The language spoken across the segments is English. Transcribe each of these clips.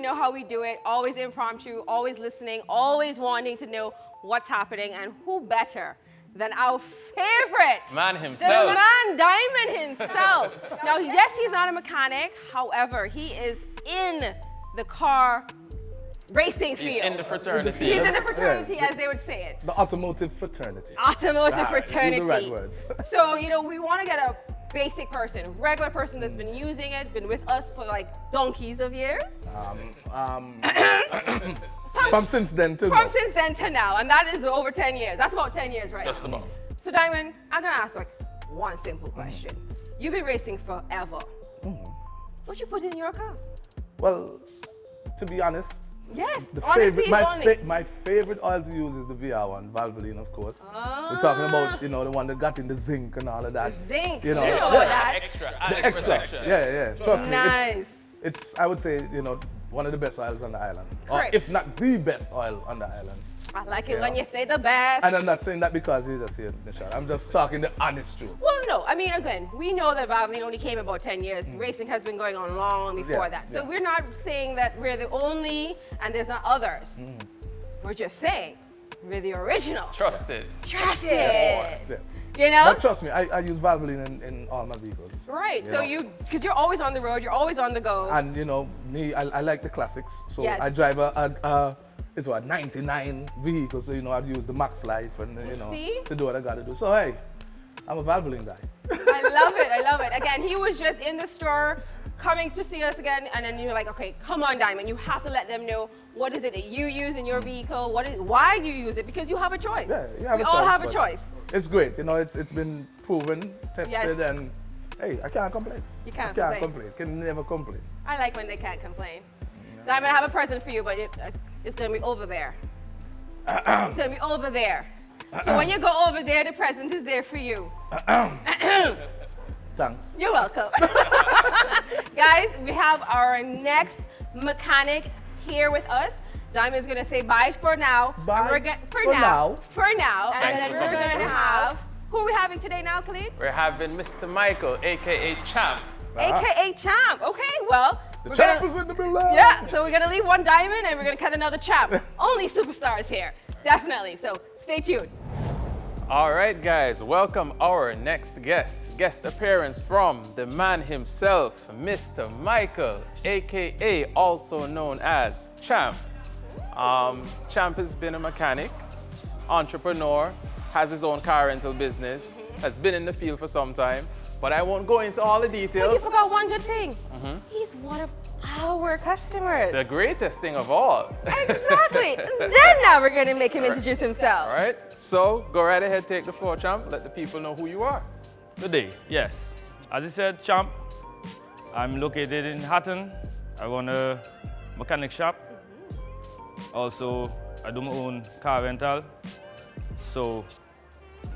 know how we do it. Always impromptu, always listening, always wanting to know what's happening, and who better than our favorite man himself. the man Dymond himself. Now, yes, he's not a mechanic. However, he is in the car racing field. He's in the fraternity. He's in the fraternity, as they would say it. The automotive fraternity. Automotive fraternity. These are the right words. So, we want to get a basic person, regular person that's been using it, been with us for like donkeys of years. From since then to now, and that is over 10 years. That's about 10 years, right? Just about. So, Dymond, I'm gonna ask like one simple question. You've been racing forever. What you put in your car? Well, to be honest, Yes, the honesty favorite, is only. my favorite oil to use is the VR1, Valvoline, of course. We're talking about, the one that got in the zinc and all of that. Zinc, You know, you know yeah. that. Extra. The extra. Yeah. Trust Nice. me, it's I would say, one of the best oils on the island. Correct. Or if not the best oil on the island. I like it when you say the best. And I'm not saying that because you just hear Michelle. I'm just talking the honest truth. Well, no, I mean, again, we know that Valvoline only came about 10 years. Racing has been going on long before that. So we're not saying that we're the only and there's not others. We're just saying we're the original. Trusted. Trusted. Yeah. But trust me, I use Valvoline in all my vehicles. Right, so because you're always on the road, you're always on the go. And me, I like the classics. So Yes. I drive it's what, 99 vehicles, so I'd use the Max Life and See? to do what I gotta do. So hey, I'm a Valvoline guy. I love it. Again, he was just in the store coming to see us again, and then you're like, okay, come on, Dymond, you have to let them know what is it that you use in your vehicle, why you use it, because you have a choice. Yeah, you have we a all choice, have a but choice. It's great, it's been proven, tested, and hey, I can't complain. You can't I can't complain. Can never complain. I like when they can't complain. Dymond, I have a present for you, but it's gonna be over there. It's gonna be over there. So when you go over there, the present is there for you. Thanks. You're welcome. Guys, we have our next mechanic here with us. Dymond's gonna say bye for now. Bye And for now. And Thanks then for we're coming. gonna have, who are we having today now, Khalid? We're having Mr. Michael, aka Champ. AKA Champ. Okay, well. The we're champ gonna- is in the building. Yeah, so we're gonna leave one Dymond and we're gonna cut another Champ. Only superstars here, definitely. So stay tuned. All right, guys, welcome our next guest. Guest appearance from the man himself, Mr. Michael, aka also known as Champ. Champ has been a mechanic, entrepreneur, has his own car rental business, has been in the field for some time, but I won't go into all the But you details. forgot one good thing. He's one of our customers. The greatest thing of all. Exactly. Then now we're gonna make him introduce himself. All right, so go right ahead, take the floor, Champ. Let the people know who you are. Good day, yes. As you said, Champ, I'm located in Hatton. I run a mechanic shop. Also, I do my own car rental. So,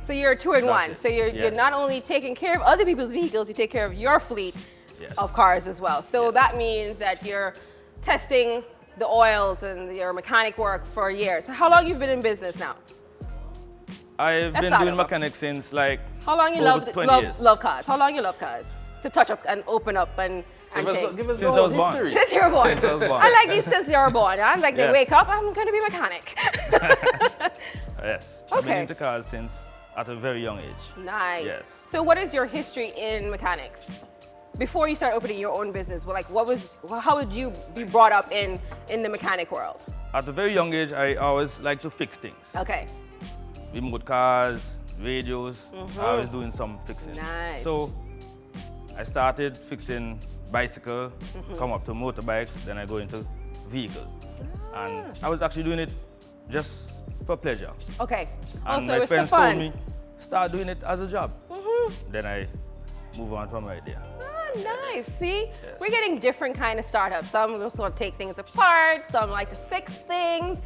So you're a two-in-one. it. So you're Yes. not only taking care of other people's vehicles, you take care of your fleet Yes. of cars as well. So that means that you're testing the oils and your mechanic work for years. How long you've been in business now? I've Let's been start doing over. mechanics since like How long you over 20 years. love cars? How long you love cars? To touch up and open up and change. Give us Since the I whole was born. history. Since you're born. Since I was born. I like these since you're born. I'm like, they Yes. wake up, I'm gonna be a mechanic. Yes. I've been Okay. into cars since at a very young age. Nice. Yes. So what is your history in mechanics? Before you start opening your own business, how would you be brought up in the mechanic world? At a very young age, I always like to fix things. Okay. Remote cars, radios, I was doing some fixing. Nice. So I started fixing bicycle, come up to motorbikes, then I go into vehicle. And I was actually doing it just for pleasure. Okay. And Also, my it's for friends fun. told me, start doing it as a job. Then I move on from right there. Ah, nice. See, we're getting different kind of startups. Some will sort of take things apart. Some like to fix things.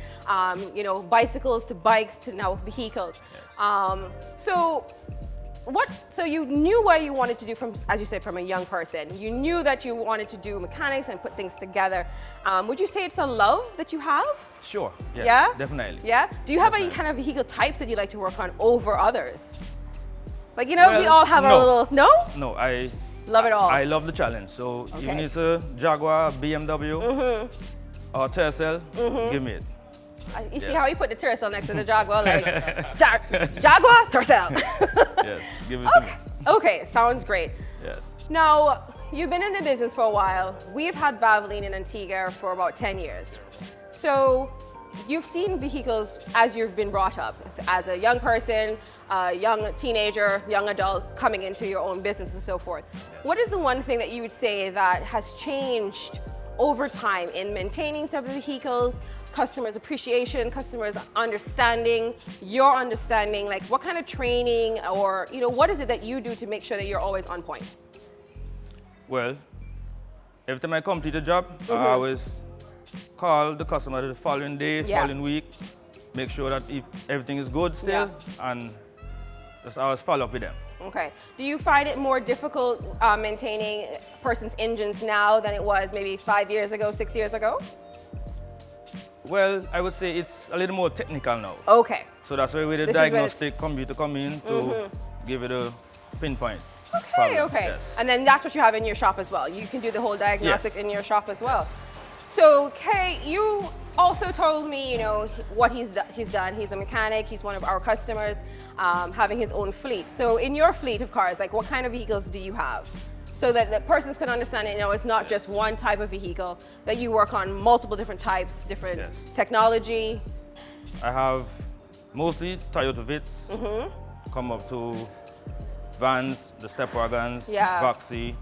Bicycles to bikes to now vehicles. So you knew what you wanted to do from, as you said, from a young person. You knew that you wanted to do mechanics and put things together. Would you say it's a love that you have? Sure, yes, Yeah? definitely. Yeah? Do you have any Definitely. kind of vehicle types that you like to work on over others? Like, we Well, all have our no. little, no? No, I Love it all. I love the challenge. So even Okay. if it's a Jaguar, BMW, or tercel, give me it. You see how he put the Tercel next to the Jaguar? Like, Jaguar, Tercel. Yes, give it to me. Okay, sounds great. Yes. Now, you've been in the business for a while. We've had Valvoline in Antigua for about 10 years. So you've seen vehicles as you've been brought up, as a young person, a young teenager, young adult coming into your own business and so forth. What is the one thing that you would say that has changed over time in maintaining some of the vehicles, customers' appreciation, customers' understanding, your understanding? Like, what kind of training, or what is it that you do to make sure that you're always on point? Well, every time I complete a job, I always call the customer the following day, following week, make sure that if everything is good still, and just always follow up with them. Okay. Do you find it more difficult maintaining a person's engines now than it was maybe 5 years ago, 6 years ago? Well, I would say it's a little more technical now. Okay. So that's why with the diagnostic computer come in to give it a pinpoint. Okay, okay. Yes. And then that's what you have in your shop as well. You can do the whole diagnostic in your shop as well. So, Kay, you also told me, what he's done. He's a mechanic. He's one of our customers, having his own fleet. So, in your fleet of cars, like, what kind of vehicles do you have? So that the persons can understand it, it's not just one type of vehicle, that you work on multiple different types, different technology. I have mostly Toyota Vitz, come up to vans, the step wagons, Voxy.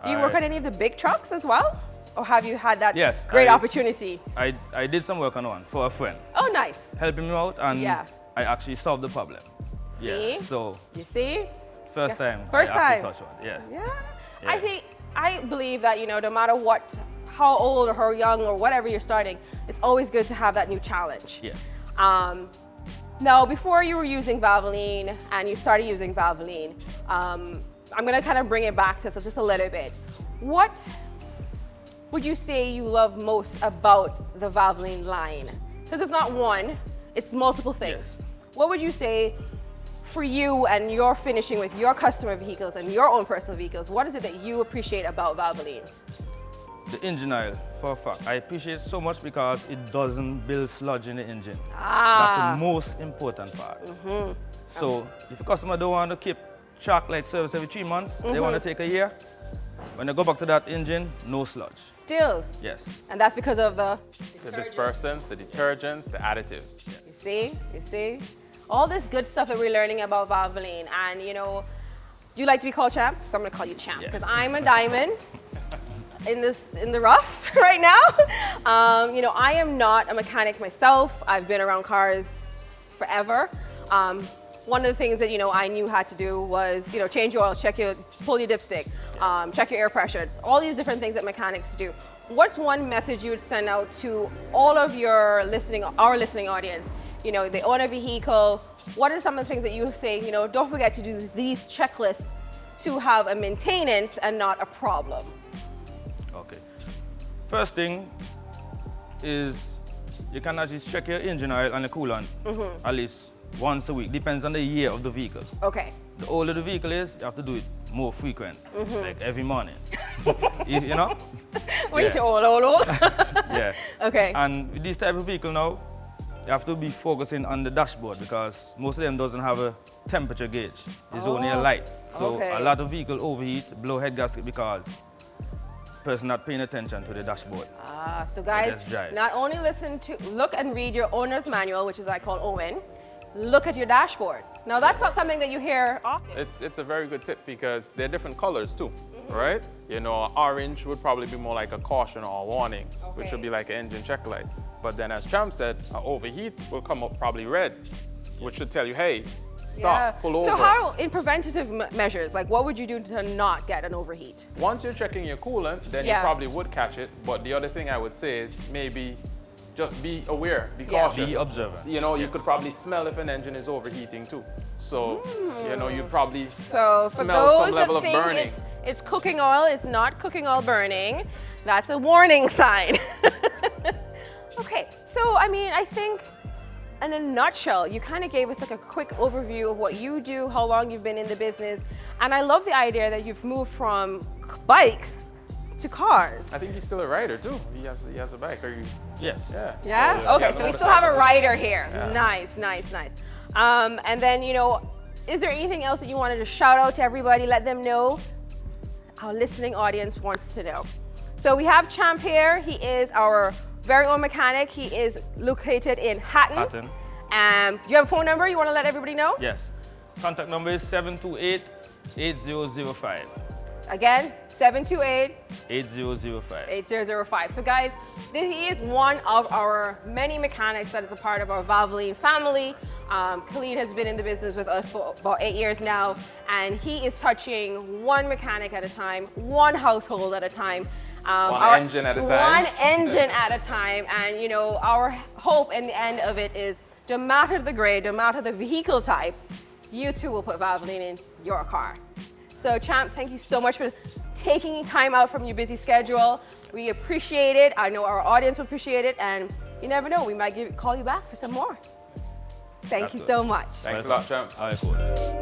Do you work on any of the big trucks as well? Or have you had that great opportunity? I did some work on one for a friend. Oh, nice. Helping me out, and I actually solved the problem. See? Yeah, so you see? first time. First time. Touch one. Yeah. I believe that, no matter how old or how young or whatever you're starting, it's always good to have that new challenge. Yeah. Now, before you were using Valvoline and you started using Valvoline, I'm going to kind of bring it back to just a little bit. What would you say you love most about the Valvoline line? Because it's not one, it's multiple things. Yes. What would you say for you and your finishing with your customer vehicles and your own personal vehicles? What is it that you appreciate about Valvoline? The engine oil, for a fact. I appreciate it so much because it doesn't build sludge in the engine. That's the most important part. So if a customer don't want to keep track like service every 3 months, they want to take a year, when they go back to that engine, no sludge. Still? Yes. And that's because of the dispersants, the detergents, the additives. You see? All this good stuff that we're learning about Valvoline. And do you like to be called Champ? So I'm gonna call you Champ because I'm a diamond in the rough right now. I am not a mechanic myself. I've been around cars forever. One of the things that I knew how to do was change your oil, pull your dipstick, check your air pressure, all these different things that mechanics do. What's one message you would send out to all of our listening audience? They own a vehicle. What are some of the things that you say, don't forget to do these checklists to have a maintenance and not a problem? Okay. First thing is you can actually check your engine oil and the coolant at least once a week. Depends on the year of the vehicle. Okay. The older the vehicle is, you have to do it more frequent, like every morning. you know? When you say old. Yeah. Okay. And with this type of vehicle now, you have to be focusing on the dashboard because most of them doesn't have a temperature gauge. It's only a light. So a lot of vehicles overheat, blow head gasket because person not paying attention to the dashboard. So guys, not only look and read your owner's manual, which is I call Owen, look at your dashboard. Now that's not something that you hear often. It's a very good tip because they're different colors too, right? Orange would probably be more like a caution or a warning, which would be like an engine check light. But then as Champ said, overheat will come up probably red, which should tell you, hey, stop, pull over. So how, in preventative measures, like what would you do to not get an overheat? Once you're checking your coolant, then you probably would catch it. But the other thing I would say is maybe just be aware, be cautious. Be observant. You could probably smell if an engine is overheating too. So, you'd probably smell some level of burning. It's cooking oil, it's not cooking oil burning. That's a warning sign. Okay, so I think in a nutshell, you kind of gave us like a quick overview of what you do, how long you've been in the business. And I love the idea that you've moved from bikes to cars. I think he's still a rider too. He has a bike. Are you? Yes. Yeah. Yeah? he Okay, has so we motorcycle. still have a rider here. Yeah. Nice, nice, nice. And then, you know, is there anything else that you wanted to shout out to everybody? Let them know. Our listening audience wants to know. So we have Champ here. He is our very own mechanic. He is located in Hatton. Hatton. Do you have a phone number you want to let everybody know? Yes. Contact number is 728-8005. Again, 728 8005. 8005. So guys, he is one of our many mechanics that is a part of our Valvoline family. Khalid has been in the business with us for about 8 years now, and he is touching one mechanic at a time, one household at a time. One engine at a time. One engine at a time. And you know, our hope in the end of it is, no matter the grade, no matter the vehicle type, you too will put Valvoline in your car. So Champ, thank you so much for taking time out from your busy schedule. We appreciate it. I know our audience will appreciate it, and you never know, we might call you back for some more. Thank you so much. Thanks a lot, Champ. All right, cool.